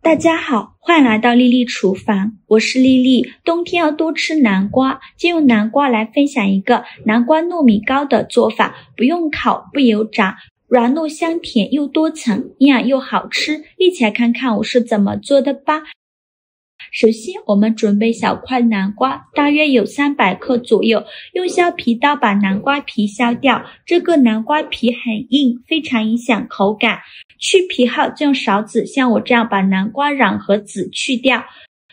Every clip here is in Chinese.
大家好，欢迎来到丽丽厨房，我是丽丽。冬天要多吃南瓜，就用南瓜来分享一个南瓜糯米糕的做法，不用烤，不油炸，软糯香甜又多层，营养又好吃。一起来看看我是怎么做的吧。首先我们准备小块南瓜，大约有300克左右，用削皮刀把南瓜皮削掉，这个南瓜皮很硬，非常影响口感。去皮后就用勺子像我这样把南瓜瓤和籽去掉，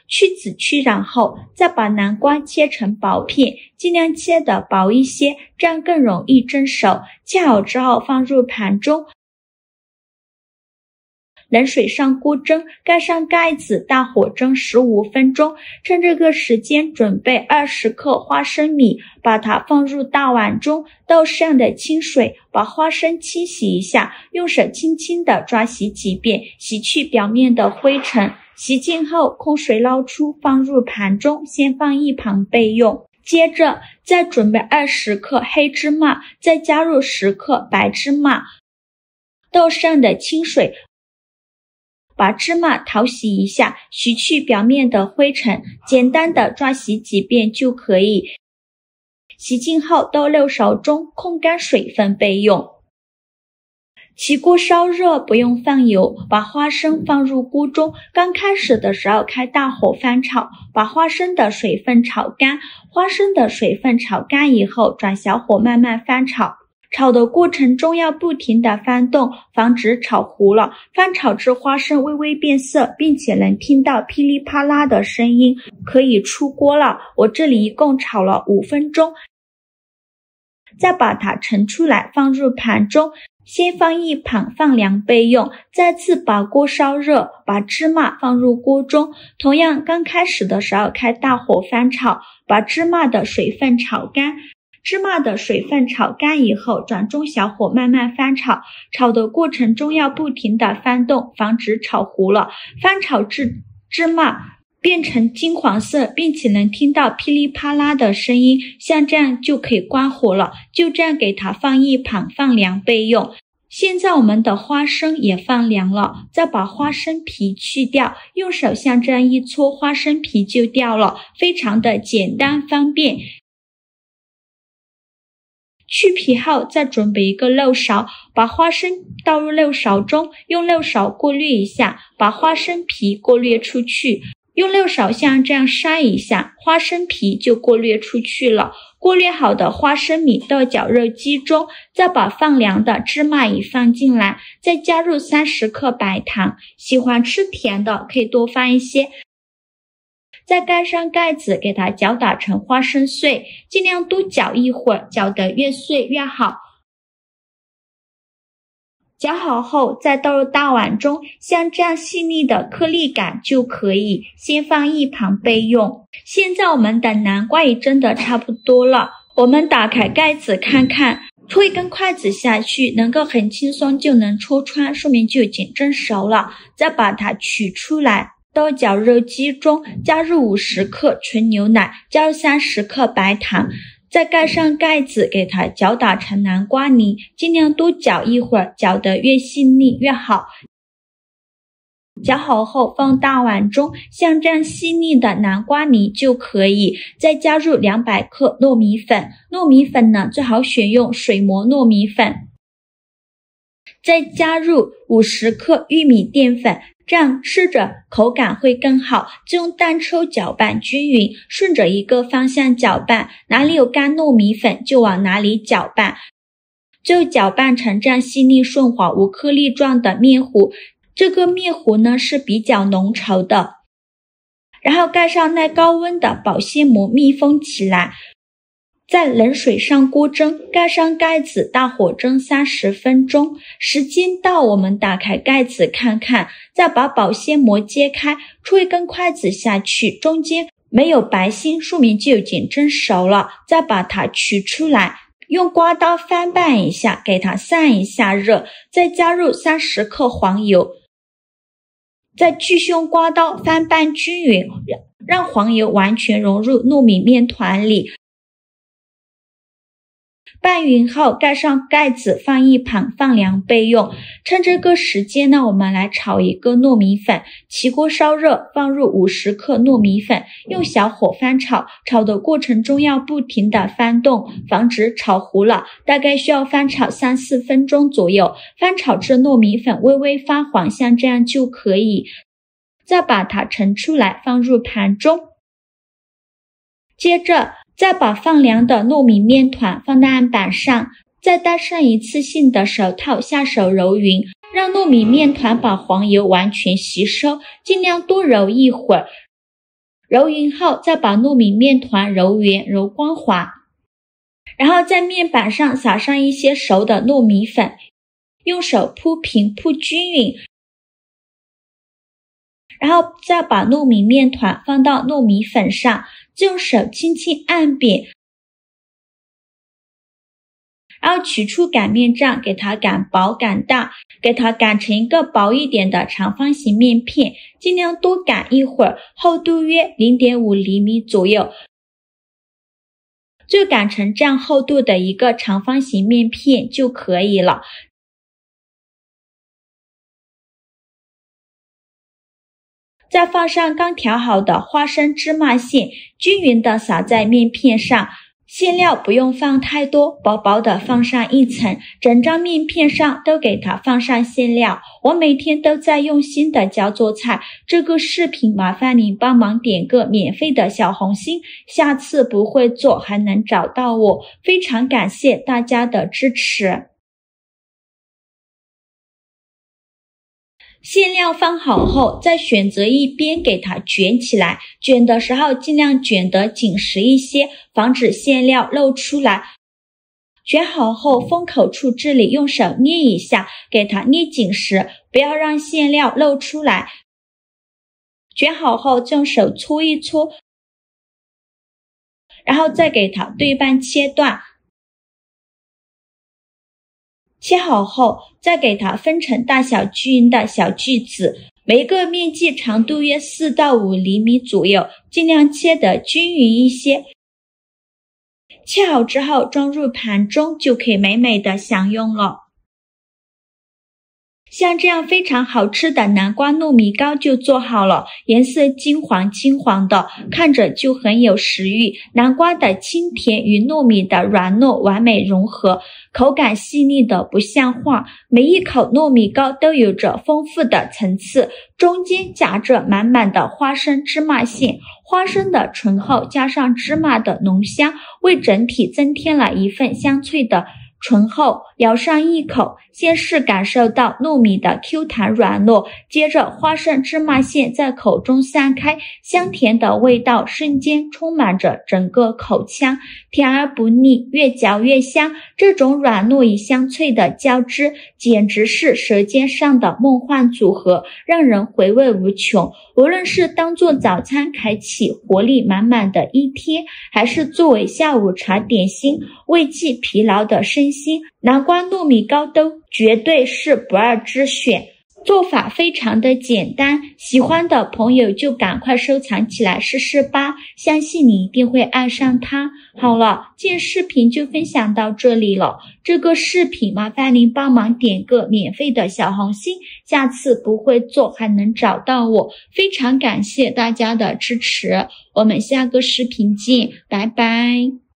去籽去瓤后再把南瓜切成薄片，尽量切得薄一些，这样更容易蒸熟。切好之后放入盘中，冷水上锅蒸，盖上盖子，大火蒸15分钟。趁这个时间准备20克花生米，把它放入大碗中，倒适量的清水，把花生清洗一下，用手轻轻地抓洗几遍，洗去表面的灰尘。洗净后空水捞出，放入盘中，先放一旁备用。接着再准备20克黑芝麻，再加入10克白芝麻，倒适量的清水，把芝麻淘洗一下，洗去表面的灰尘，简单的抓洗几遍就可以。洗净后倒6勺中，控干水分备用。起锅烧热，不用放油，把花生放入锅中，刚开始的时候开大火翻炒，把花生的水分炒干。花生的水分炒干以后，转小火慢慢翻炒。炒的过程中要不停地翻动，防止炒糊了。翻炒至花生微微变色，并且能听到噼里啪啦的声音，可以出锅了。我这里一共炒了5分钟。再把它盛出来，放入盘中，先放一旁放凉备用。再次把锅烧热，把芝麻放入锅中，同样刚开始的时候开大火翻炒，把芝麻的水分炒干。芝麻的水分炒干以后，转中小火慢慢翻炒，炒的过程中要不停地翻动，防止炒糊了。翻炒至芝麻变成金黄色，并且能听到噼里啪啦的声音，像这样就可以关火了。就这样给它放一旁放凉备用。现在我们的花生也放凉了，再把花生皮去掉，用手像这样一搓，花生皮就掉了，非常的简单方便。去皮后再准备一个漏勺，把花生倒入漏勺中，用漏勺过滤一下，把花生皮过滤出去。用漏勺像这样筛一下，花生皮就过滤出去了。过滤好的花生米倒绞肉机中，再把放凉的芝麻也放进来，再加入30克白糖，喜欢吃甜的可以多放一些。再盖上盖子，给它搅打成花生碎，尽量多搅一会儿，搅得越碎越好。搅好后再倒入大碗中，像这样细腻的颗粒感就可以，先放一旁备用。现在我们的南瓜也蒸得差不多了，我们打开盖子看看，戳一根筷子下去，能够很轻松就能戳穿，说明就已经蒸熟了。再把它取出来，倒绞肉机中，加入50克纯牛奶，加入30克白糖，再盖上盖子，给它搅打成南瓜泥，尽量多搅一会儿，搅得越细腻越好。搅好后放大碗中，像这样细腻的南瓜泥就可以。再加入200克糯米粉，糯米粉呢最好选用水磨糯米粉。再加入50克玉米淀粉，这样吃着口感会更好。就用蛋抽搅拌均匀，顺着一个方向搅拌，哪里有干糯米粉就往哪里搅拌，最后搅拌成这样细腻顺滑无颗粒状的面糊。这个面糊呢是比较浓稠的，然后盖上耐高温的保鲜膜密封起来，在冷水上锅蒸，盖上盖子，大火蒸30分钟。时间到，我们打开盖子看看，再把保鲜膜揭开，戳一根筷子下去，中间没有白心，说明就已经蒸熟了。再把它取出来，用刮刀翻拌一下，给它散一下热，再加入30克黄油，再继续用刮刀翻拌均匀，让黄油完全融入糯米面团里。拌匀后盖上盖子放一旁放凉备用。趁这个时间呢，我们来炒一个糯米粉。起锅烧热，放入50克糯米粉，用小火翻炒。炒的过程中要不停的翻动，防止炒糊了。大概需要翻炒3-4分钟左右。翻炒至糯米粉微微发黄，像这样就可以。再把它盛出来，放入盘中。接着再把放凉的糯米面团放到案板上，再戴上一次性的手套，下手揉匀，让糯米面团把黄油完全吸收，尽量多揉一会儿。揉匀后，再把糯米面团揉圆、揉光滑，然后在面板上撒上一些熟的糯米粉，用手铺平铺均匀，然后再把糯米面团放到糯米粉上，用手轻轻按扁，然后取出擀面杖，给它擀薄擀大，给它擀成一个薄一点的长方形面片，尽量多擀一会儿，厚度约 0.5 厘米左右，就擀成这样厚度的一个长方形面片就可以了。再放上刚调好的花生芝麻馅，均匀的撒在面片上。馅料不用放太多，薄薄的放上一层，整张面片上都给它放上馅料。我每天都在用心的教做菜，这个视频麻烦您帮忙点个免费的小红心，下次不会做还能找到我。非常感谢大家的支持。馅料放好后，再选择一边给它卷起来，卷的时候尽量卷得紧实一些，防止馅料漏出来。卷好后，封口处这里用手捏一下，给它捏紧实，不要让馅料漏出来。卷好后，用手搓一搓，然后再给它对半切断。切好后，再给它分成大小均匀的小锯子，每一个面剂长度约4到5厘米左右，尽量切得均匀一些。切好之后装入盘中，就可以美美的享用了。像这样非常好吃的南瓜糯米糕就做好了，颜色金黄金黄的，看着就很有食欲。南瓜的清甜与糯米的软糯完美融合，口感细腻的不像话。每一口糯米糕都有着丰富的层次，中间夹着满满的花生芝麻馅，花生的醇厚加上芝麻的浓香，为整体增添了一份香脆的醇厚。咬上一口，先是感受到糯米的 Q 弹软糯，接着花生芝麻馅在口中散开，香甜的味道瞬间充满着整个口腔，甜而不腻，越嚼越香。这种软糯与香脆的交织，简直是舌尖上的梦幻组合，让人回味无穷。无论是当做早餐开启活力满满的一天，还是作为下午茶点心慰藉疲劳的身心，南瓜糯米糕都绝对是不二之选。做法非常的简单，喜欢的朋友就赶快收藏起来试试吧，相信你一定会爱上它。好了，今天视频就分享到这里了，这个视频麻烦您帮忙点个免费的小红心，下次不会做还能找到我。非常感谢大家的支持，我们下个视频见，拜拜。